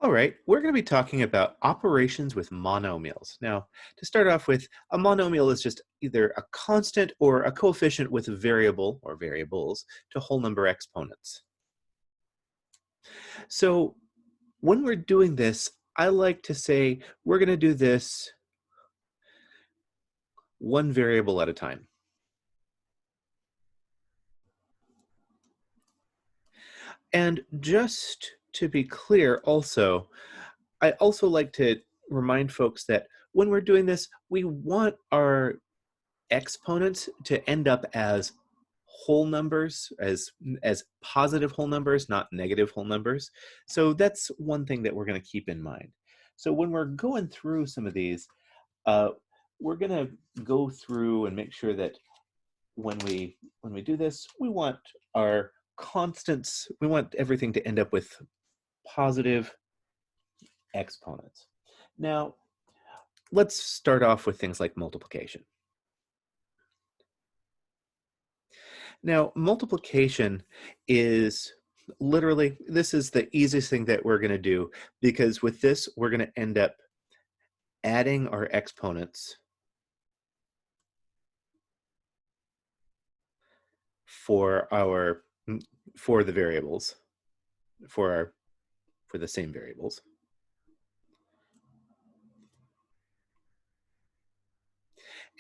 All right, we're going to be talking about operations with monomials. Now, to start off with, a monomial is just either a constant or a coefficient with a variable or variables to whole number exponents. So when we're doing this, I like to say we're going to do this one variable at a time. And just to be clear also, I also like to remind folks that when we're doing this, we want our exponents to end up as whole numbers, as positive whole numbers, not negative whole numbers. So that's one thing that we're going to keep in mind. So when we're going through some of these, uh, we're going to go through and make sure that when we do this, we want our constants, we want everything to end up with positive exponents. Now, let's start off with things like multiplication. Now, multiplication is literally, this is the easiest thing that we're going to do, because with this, we're going to end up adding our exponents for the variables, for the same variables.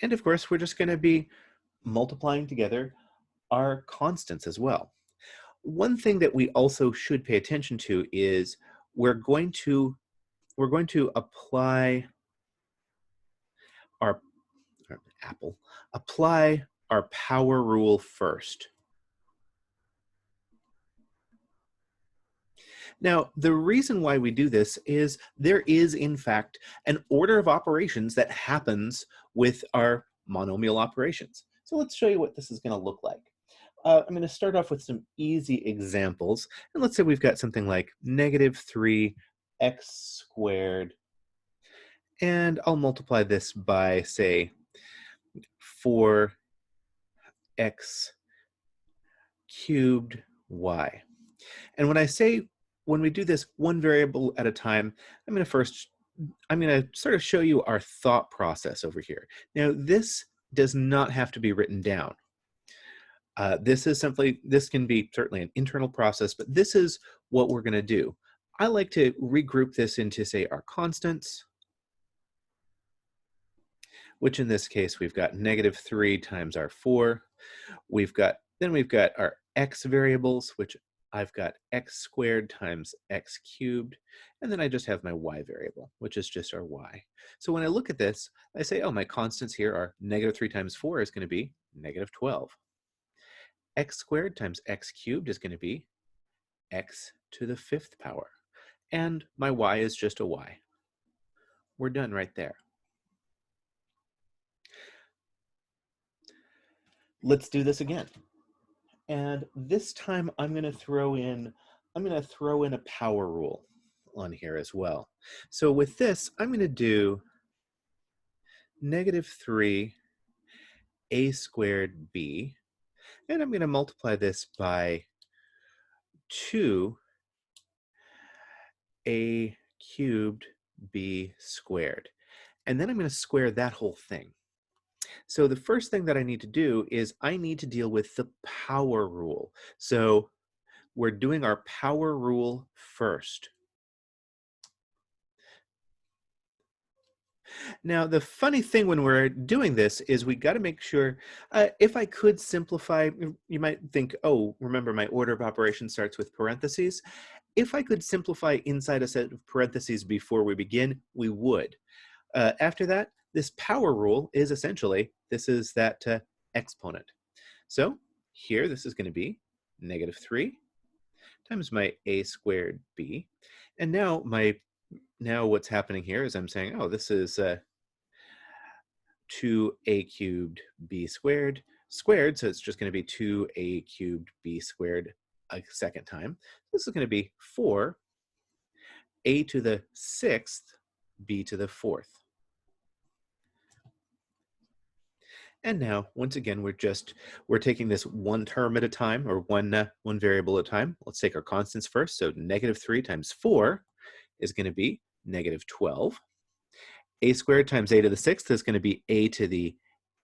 And of course, we're just going to be multiplying together our constants as well. One thing that we also should pay attention to is we're going to apply our apply our power rule first. Now, the reason why we do this is there is, in fact, an order of operations that happens with our monomial operations. So let's show you what this is going to look like. I'm going to start off with some easy examples. And let's say we've got something like -3 x squared. And I'll multiply this by, say, 4x cubed y. And when we do this one variable at a time, I'm going to sort of show you our thought process over here. Now, this does not have to be written down. This can be certainly an internal process, but this is what we're going to do. I like to regroup this into, say, our constants, which in this case, we've got -3 times our 4. Then we've got our x variables, which I've got x squared times x cubed, and then I just have my y variable, which is just our y. So when I look at this, I say, oh, my constants here are -3 times 4 is going to be -12. X squared times x cubed is going to be x to the 5th power. And my y is just a y. We're done right there. Let's do this again. And this time I'm going to throw in a power rule on here as well. So with this, I'm going to do -3 a squared b, and I'm going to multiply this by 2 a cubed b squared. And then I'm going to square that whole thing. So the first thing that I need to do is I need to deal with the power rule. So we're doing our power rule first. Now, the funny thing when we're doing this is we got to make sure, if I could simplify, you might think, oh, remember my order of operations starts with parentheses. If I could simplify inside a set of parentheses before we begin, we would. After that, this power rule is essentially, this is that exponent. So here, this is going to be -3 times my a squared b. And now what's happening here is I'm saying, oh, this is 2a cubed b squared, so it's just going to be 2a cubed b squared a second time. This is going to be 4 a to the 6th b to the 4th. And now, once again, we're taking this one term at a time, or one variable at a time. Let's take our constants first. So -3 times 4 is going to be negative 12. A squared times a to the 6th is going to be a to the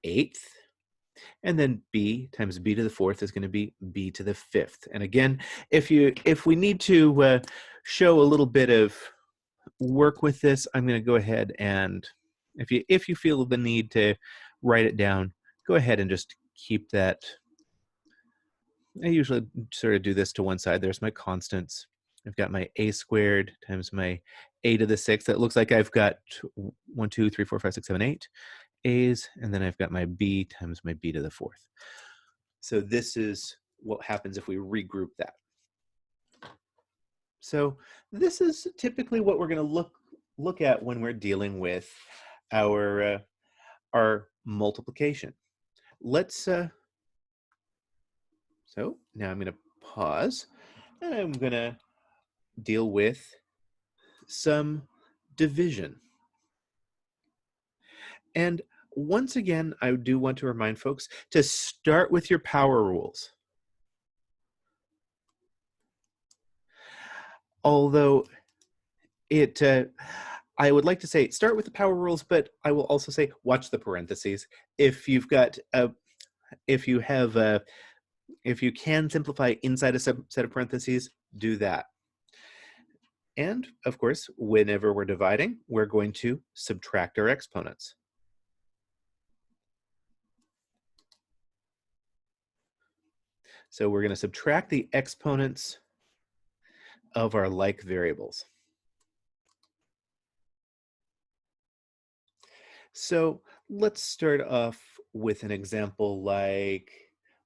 8th. And then b times b to the 4th is going to be b to the 5th. And again, if we need to show a little bit of work with this, I'm going to go ahead and if you feel the need to write it down, go ahead and just keep that. I usually sort of do this to one side. There's my constants. I've got my a squared times my a to the 6th. That looks like I've got 1, 2, 3, 4, 5, 6, 7, 8 a's, and then I've got my b times my b to the 4th. So this is what happens if we regroup that. So this is typically what we're going to look at when we're dealing with our multiplication. Let's so now I'm going to pause, and I'm going to deal with some division. And once again, I do want to remind folks to start with your power rules. Although I would like to say start with the power rules, but I will also say watch the parentheses. If you've got if you can simplify inside a set of parentheses, do that. And of course, whenever we're dividing, we're going to subtract our exponents. So we're going to subtract the exponents of our like variables. So let's start off with an example like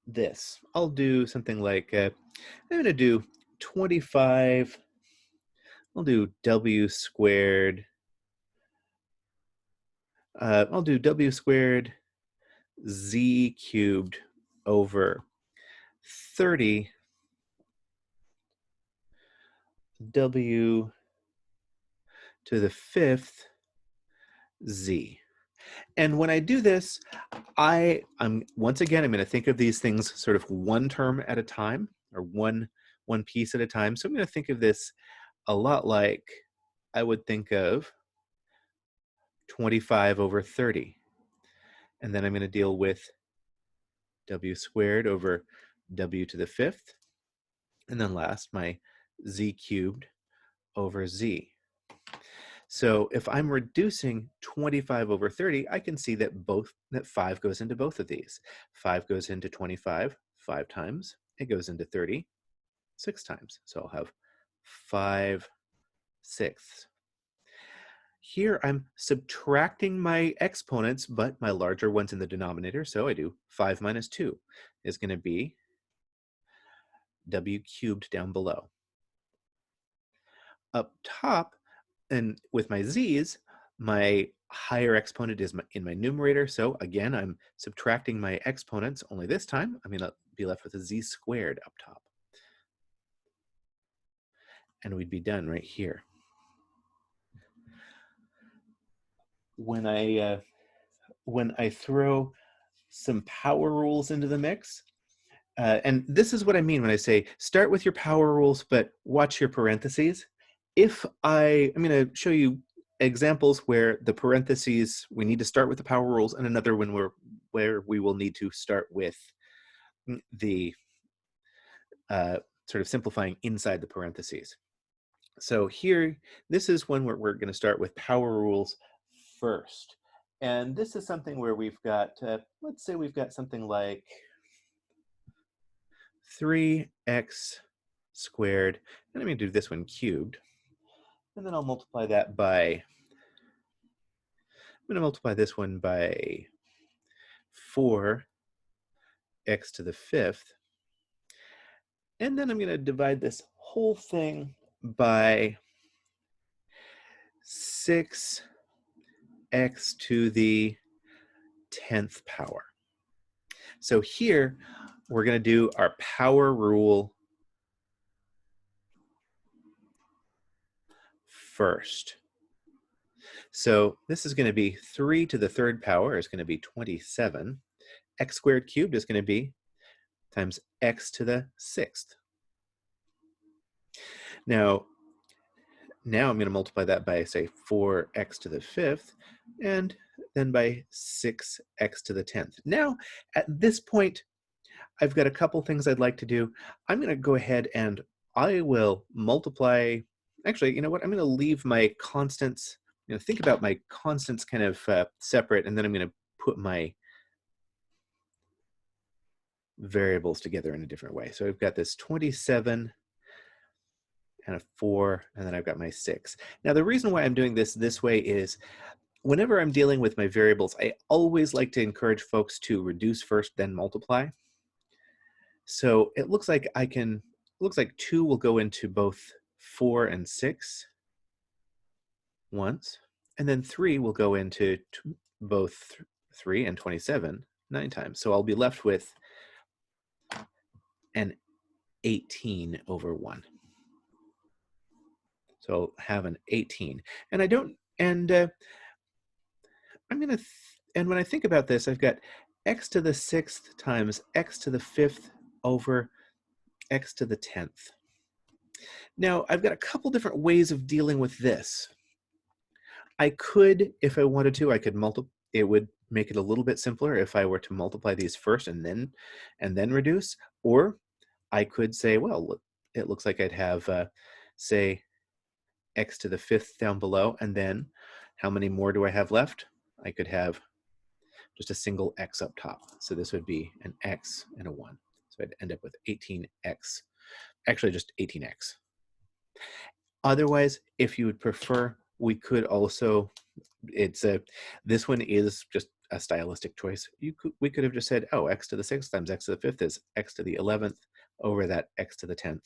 this. I'll do something like, I'm going to do 25, I'll do w squared, I'll do w squared z cubed over 30 w to the 5th z. And when I do this, I'm once again, I'm going to think of these things sort of one term at a time, or one piece at a time. So I'm going to think of this a lot like I would think of 25 over 30. And then I'm going to deal with w squared over w to the 5th. And then last, my z cubed over z. So if I'm reducing 25 over 30, I can see that 5 goes into both of these. 5 goes into 25 5 times. It goes into 30 6 times. So I'll have 5 sixths. Here I'm subtracting my exponents, but my larger one's in the denominator. So I do 5 minus 2 is going to be w cubed down below. Up top, and with my z's, my higher exponent is in my numerator. So again, I'm subtracting my exponents, only this time I'm going to be left with a z squared up top. And we'd be done right here. When I throw some power rules into the mix, and this is what I mean when I say start with your power rules, but watch your parentheses. I'm going to show you examples where the parentheses, we need to start with the power rules, and another one where we will need to start with the sort of simplifying inside the parentheses. So here, this is one where we're going to start with power rules first. And this is something where we've got, let's say we've got something like 3x squared, and I'm going to do this one cubed. And then I'll multiply that by, I'm going to multiply this one by 4x to the 5th. And then I'm going to divide this whole thing by 6x to the 10th power. So here, we're going to do our power rule first. So this is going to be 3 to the 3rd power is going to be 27. X squared cubed is going to be times x to the 6th. Now now I'm going to multiply that by, say, 4x to the 5th, and then by 6x to the 10th. Now, at this point, I've got a couple things I'd like to do. I'm going to go ahead and I will multiply. Actually, you know what? I'm going to leave my constants, think about my constants kind of separate, and then I'm going to put my variables together in a different way. So I've got this 27 and a 4, and then I've got my 6. Now, the reason why I'm doing this way is whenever I'm dealing with my variables, I always like to encourage folks to reduce first, then multiply. So it looks like looks like 2 will go into both 4 and 6 once, and then 3 will go into both 3 and 27 9 times. So I'll be left with an 18 over 1. So I'll have an 18. And I don't, and I'm going to, and when I think about this, I've got x to the 6th times x to the 5th over x to the 10th. Now, I've got a couple different ways of dealing with this. I could, if I wanted to, I could multiply. It would make it a little bit simpler if I were to multiply these first and then reduce. Or I could say, well, it looks like I'd have, say, x to the 5th down below, and then how many more do I have left? I could have just a single x up top. So this would be an x and a 1. So I'd end up with 18x, actually just 18x. Otherwise, if you would prefer, we could also, this one is just a stylistic choice. We could have just said, oh, x to the 6th times x to the 5th is x to the 11th over that x to the 10th,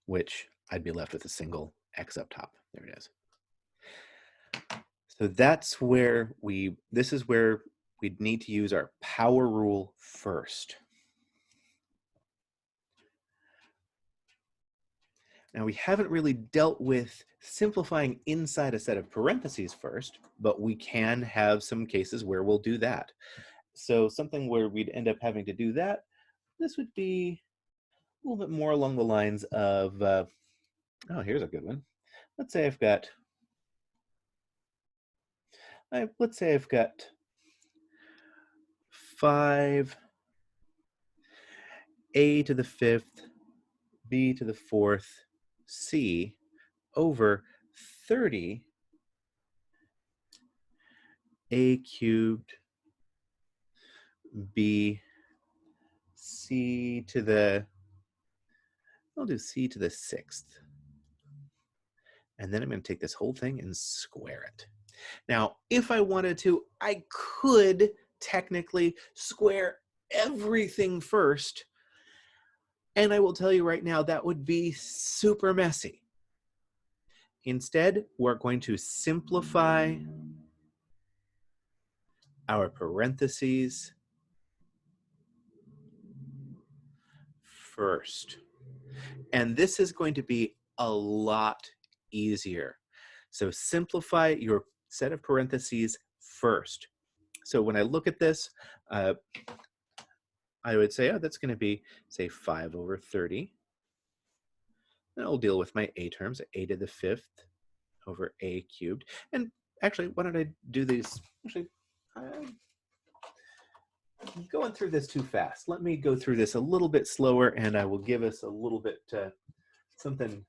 which I'd be left with a single x up top. There it is. So that's where this is where we'd need to use our power rule first. Now, we haven't really dealt with simplifying inside a set of parentheses first, but we can have some cases where we'll do that. So something where we'd end up having to do that, this would be a little bit more along the lines of, oh, here's a good one. Let's say I've got 5 a to the 5th, b to the 4th, c over 30 a cubed b c to the, I'll do c to the 6th. And then I'm going to take this whole thing and square it. Now, if I wanted to, I could technically square everything first. And I will tell you right now, that would be super messy. Instead, we're going to simplify our parentheses first. And this is going to be a lot easier. So simplify your set of parentheses first. So when I look at this, I would say, oh, that's going to be, say, 5 over 30. And I'll deal with my a terms, a to the 5th over a cubed. And actually, why don't I do these? Actually, I'm going through this too fast. Let me go through this a little bit slower, and I will give us a little bit something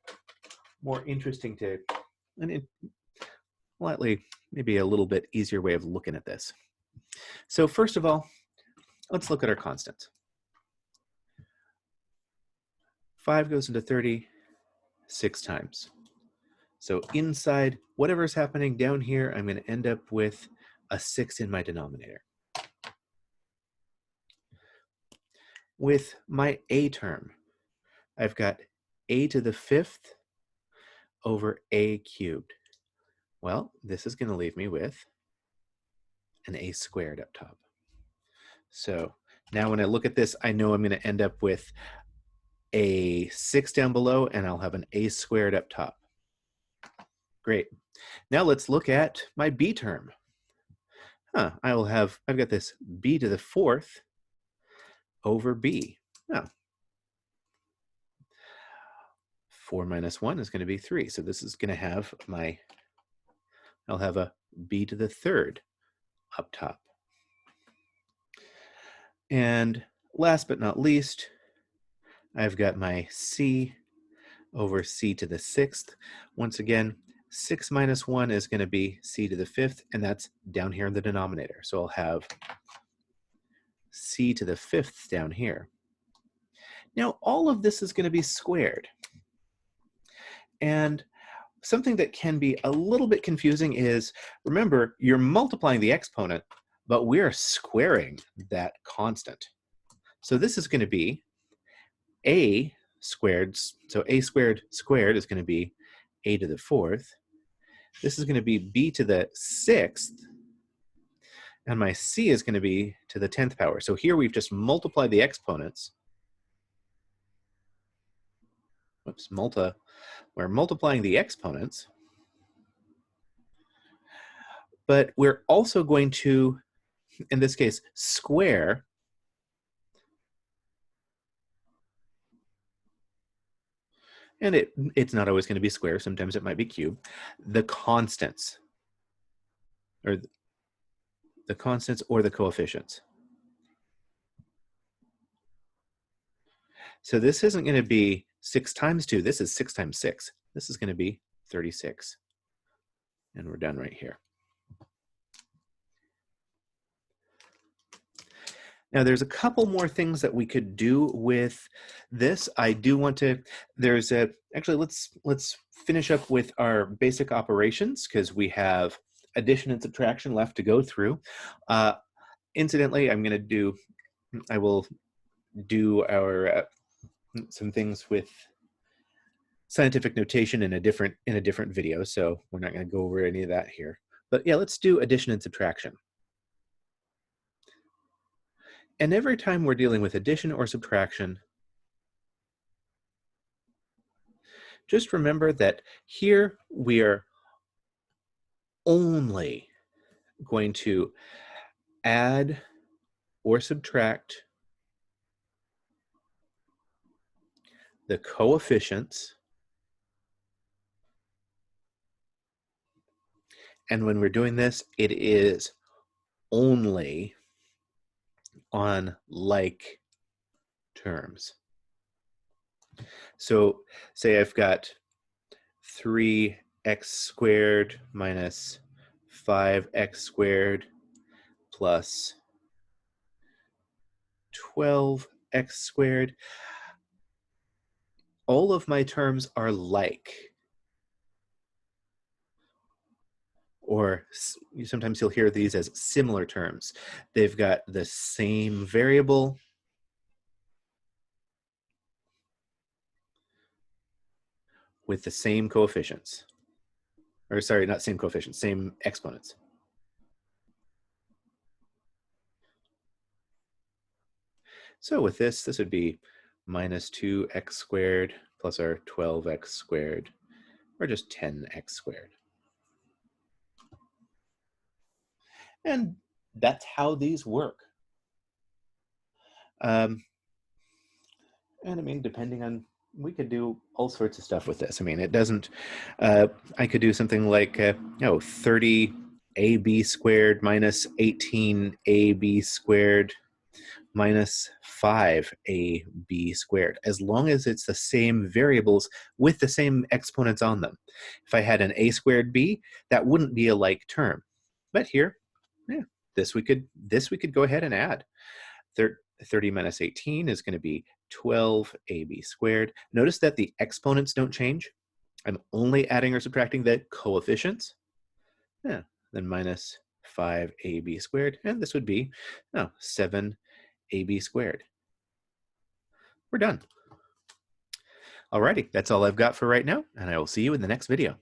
more interesting to, and slightly maybe a little bit easier way of looking at this. So first of all, let's look at our constants. 5 goes into 30 6 times. So inside whatever's happening down here, I'm going to end up with a 6 in my denominator. With my a term, I've got a to the 5th over a cubed. Well, this is going to leave me with an a squared up top. So now when I look at this, I know I'm going to end up with a 6 down below, and I'll have an a squared up top. Great. Now let's look at my b term. I've got this b to the 4th over b. Now, 4 minus 1 is going to be 3. So this is going to have I'll have a b to the third up top. And last but not least, I've got my c over c to the sixth. Once again, 6 minus 1 is going to be c to the fifth, and that's down here in the denominator. So I'll have c to the fifth down here. Now, all of this is going to be squared. And something that can be a little bit confusing is, remember, you're multiplying the exponent, but we're squaring that constant. So this is going to be a squared. So a squared squared is going to be a to the fourth. This is going to be b to the sixth. And my c is going to be to the 10th power. So here we've just multiplied the exponents. Whoops, we're multiplying the exponents. But we're also going to, in this case, square and it's not always going to be square. Sometimes it might be cube. The constants, or the coefficients. So this isn't going to be 6 times 2. This is 6 times 6. This is going to be 36. And we're done right here. Now there's a couple more things that we could do with this. I do want to, actually let's finish up with our basic operations because we have addition and subtraction left to go through. Incidentally, I will do our some things with scientific notation in a different video, so we're not going to go over any of that here. But yeah, let's do addition and subtraction. And every time we're dealing with addition or subtraction, just remember that here we are only going to add or subtract the coefficients. And when we're doing this, it is only on like terms. So say I've got 3x squared minus 5x squared plus 12x squared. All of my terms are like. Or sometimes you'll hear these as similar terms. They've got the same variable with the same coefficients. Or sorry, not same coefficients, same exponents. So with this would be minus 2x squared plus our 12x squared, or just 10x squared. And that's how these work. And I mean, depending on, we could do all sorts of stuff with this. I mean, it doesn't, I could do something like, 30ab squared minus 18ab squared minus 5ab squared, as long as it's the same variables with the same exponents on them. If I had an a squared b, that wouldn't be a like term. But here, yeah, this we could go ahead and add. 30 minus 18 is going to be 12ab squared. Notice that the exponents don't change. I'm only adding or subtracting the coefficients. Yeah, then minus 5ab squared, and this would be 7ab squared. We're done. Alrighty, that's all I've got for right now, and I will see you in the next video.